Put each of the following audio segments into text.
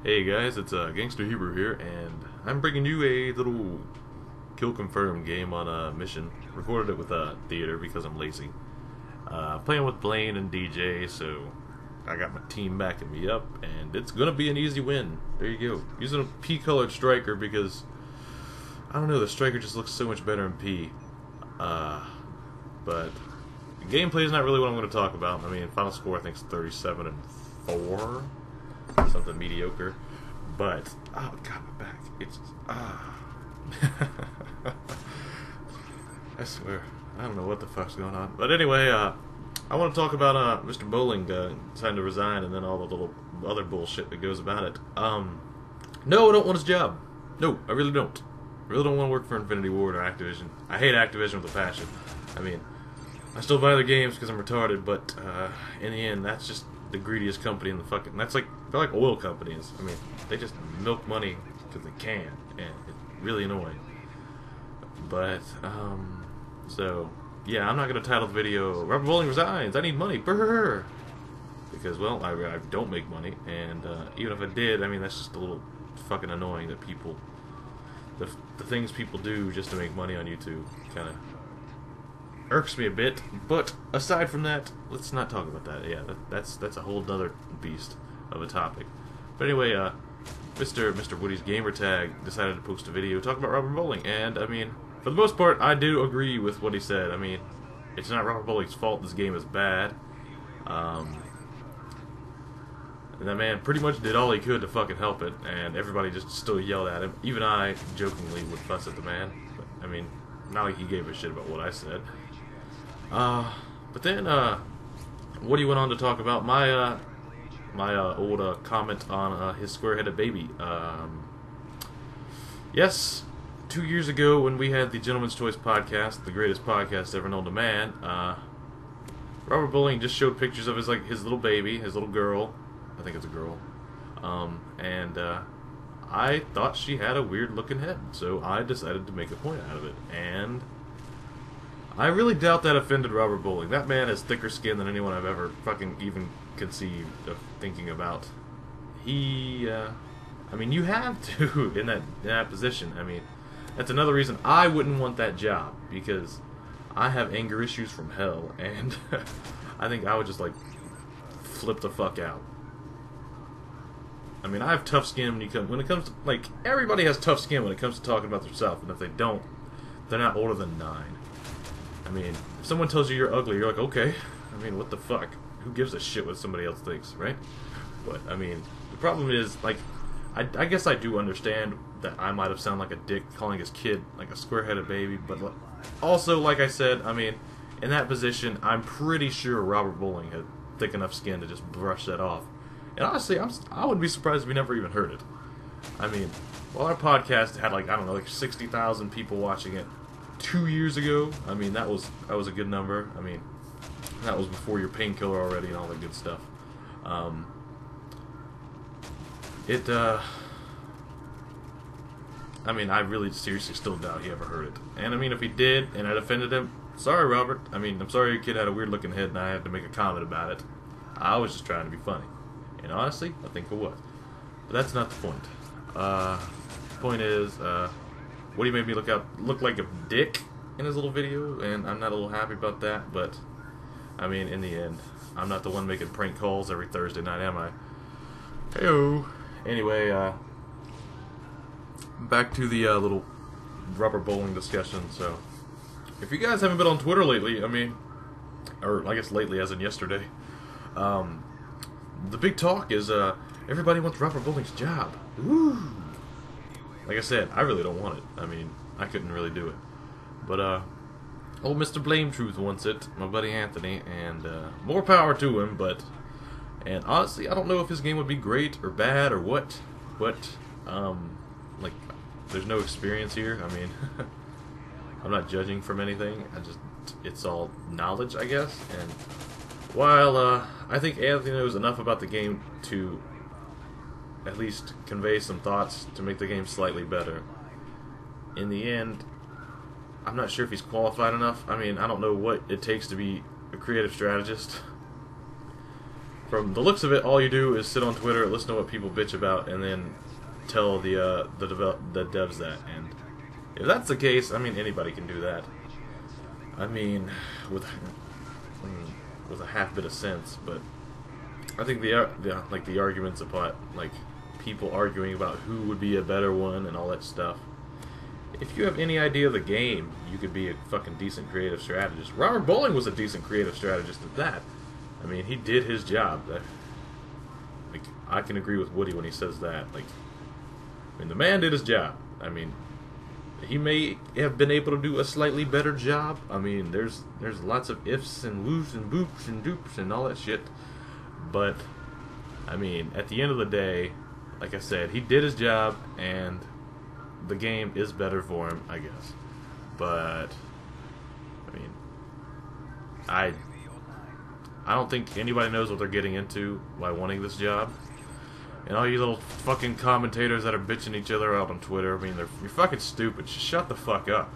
Hey guys, it's Gangster Hebrew here, and I'm bringing you a little kill confirmed game on a mission. Recorded it with a theater because I'm lazy. Playing with Blaine and DJ, so I got my team backing me up, and it's gonna be an easy win. There you go. Using a P-colored striker because I don't know, the striker just looks so much better in P. But the gameplay is not really what I'm going to talk about. I mean, final score I think is 37-4. Something mediocre, but oh god, my back, it's I swear, I don't know what the fuck's going on. But anyway, I want to talk about Mr. Bowling deciding to resign, and then all the little other bullshit that goes about it. No, I don't want his job. No, I really don't. I really don't want to work for Infinity Ward or Activision. I hate Activision with a passion. I mean, I still buy their games because I'm retarded, but in the end, that's just the greediest company in the fucking... They're like oil companies. I mean, they just milk money because they can, and it's really annoying. But, so, yeah, I'm not going to title the video, Robert Bowling resigns, I need money, brrr! Because, well, I don't make money, and even if I did, I mean, that's just a little fucking annoying that people... The things people do just to make money on YouTube kind of irks me a bit, but aside from that, let's not talk about that. Yeah, that's a whole other beast of a topic. But anyway, Mr. Woody's gamertag decided to post a video talking about Robert Bowling, and I mean, for the most part, I do agree with what he said. I mean, it's not Robert Bowling's fault this game is bad. And that man pretty much did all he could to fucking help it, and everybody just still yelled at him. Even I, jokingly, would fuss at the man. But, I mean, not like he gave a shit about what I said. But then, Woody went on to talk about my old comment on his square-headed baby. Yes, 2 years ago when we had the Gentleman's Choice podcast, the greatest podcast ever known to man, Robert Bowling just showed pictures of his little baby, his little girl. I think it's a girl. And I thought she had a weird-looking head, so I decided to make a point out of it. And I really doubt that offended Robert Bowling. That man has thicker skin than anyone I've ever fucking even conceived of thinking about. He, I mean, you have to in that position. I mean, that's another reason I wouldn't want that job, because I have anger issues from hell, and I think I would just, like, flip the fuck out. I mean, I have tough skin when it comes to, like, everybody has tough skin when it comes to talking about themselves, and if they don't, they're not older than 9. I mean, if someone tells you you're ugly, you're like, okay. I mean, what the fuck? Who gives a shit what somebody else thinks, right? But, I mean, the problem is, like, I guess I do understand that I might have sounded like a dick calling his kid, like, a square-headed baby, but also, like I said, I mean, in that position, I'm pretty sure Robert Bowling had thick enough skin to just brush that off. And honestly, I wouldn't be surprised if we never even heard it. I mean, well, our podcast had, like, I don't know, like 60,000 people watching it 2 years ago. I mean, that was a good number. I mean, that was before your painkiller already and all that good stuff. I mean, I really seriously still doubt he ever heard it. And I mean, if he did and it offended him, sorry, Robert. I mean, I'm sorry your kid had a weird looking head and I had to make a comment about it. I was just trying to be funny. And honestly, I think it was. But that's not the point. The point is, Woody made me look like a dick in his little video, and I'm not a little happy about that, but, I mean, in the end, I'm not the one making prank calls every Thursday night, am I? Heyo! Anyway, back to the little Robert Bowling discussion. So, if you guys haven't been on Twitter lately, I mean, or I guess lately as in yesterday, the big talk is, everybody wants Robert Bowling's job. Woo! Like I said, I really don't want it. I mean, I couldn't really do it. But, old Mr. Blame Truth wants it, my buddy Anthony, and, more power to him, and honestly, I don't know if his game would be great or bad or what, but, like, there's no experience here. I mean, I'm not judging from anything. It's all knowledge, I guess, and while, I think Anthony knows enough about the game to at least convey some thoughts to make the game slightly better, in the end, I'm not sure if he's qualified enough. I mean, I don't know what it takes to be a creative strategist. from the looks of it, all you do is sit on Twitter, listen to what people bitch about, and then tell the devs that. And if that's the case, I mean, anybody can do that. I mean, with a half bit of sense, but I think the arguments about like people arguing about who would be a better one and all that stuff. If you have any idea of the game, you could be a fucking decent creative strategist. Robert Bowling was a decent creative strategist at that. I mean, he did his job. Like, I can agree with Woody when he says that. Like, I mean, the man did his job. I mean, he may have been able to do a slightly better job. I mean, there's lots of ifs and woos and boops and dupes and all that shit. But, I mean, at the end of the day, like I said, he did his job, and the game is better for him, I guess. But, I mean, I don't think anybody knows what they're getting into by wanting this job. And all you little fucking commentators that are bitching each other out on Twitter, I mean, you're fucking stupid. Just shut the fuck up.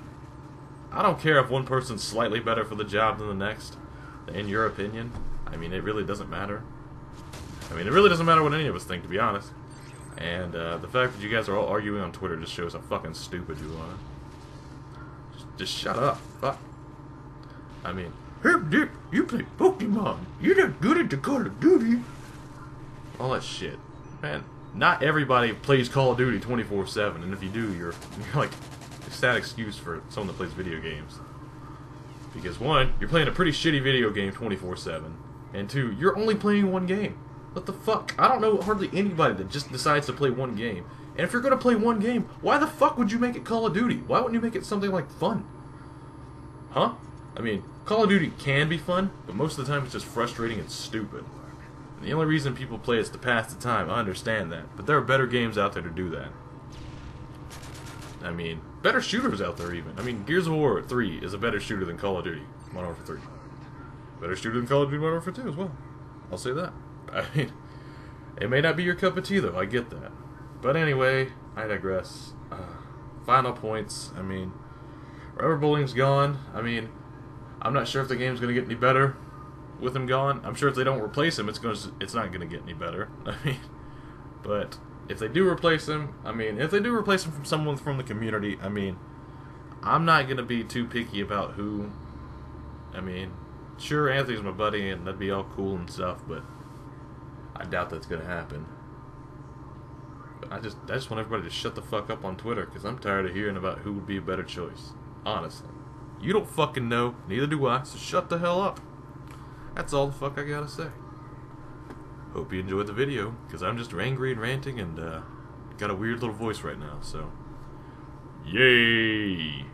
I don't care if one person's slightly better for the job than the next, in your opinion. I mean, it really doesn't matter. I mean, it really doesn't matter what any of us think, to be honest. And the fact that you guys are all arguing on Twitter just shows how fucking stupid you are. Just shut up. Fuck. I mean, HERP, you play Pokemon. You're not good at the Call of Duty. All that shit. Man, not everybody plays Call of Duty 24/7, and if you do, you're like a sad excuse for someone that plays video games. Because one, you're playing a pretty shitty video game 24/7, and two, you're only playing one game. What the fuck? I don't know hardly anybody that just decides to play one game. And if you're gonna play one game, why the fuck would you make it Call of Duty? Why wouldn't you make it something like fun? Huh? I mean, Call of Duty can be fun, but most of the time it's just frustrating and stupid. And the only reason people play is to pass the time. I understand that. But there are better games out there to do that. I mean, better shooters out there even. I mean, Gears of War 3 is a better shooter than Call of Duty Modern Warfare 3. Better shooter than Call of Duty Modern Warfare 2 as well. I'll say that. I mean, it may not be your cup of tea though, I get that. But anyway, I digress. Final points. I mean, Robert Bowling's gone. I mean, I'm not sure if the game's going to get any better with him gone. I'm sure if they don't replace him, it's not going to get any better. I mean, but if they do replace him, from someone from the community, I mean, I'm not going to be too picky about who. I mean, sure, Anthony's my buddy, and that'd be all cool and stuff, but I doubt that's going to happen. But I just want everybody to shut the fuck up on Twitter, because I'm tired of hearing about who would be a better choice. Honestly. You don't fucking know, neither do I, so shut the hell up. That's all the fuck I gotta say. Hope you enjoyed the video, because I'm just angry and ranting and got a weird little voice right now, so. Yay!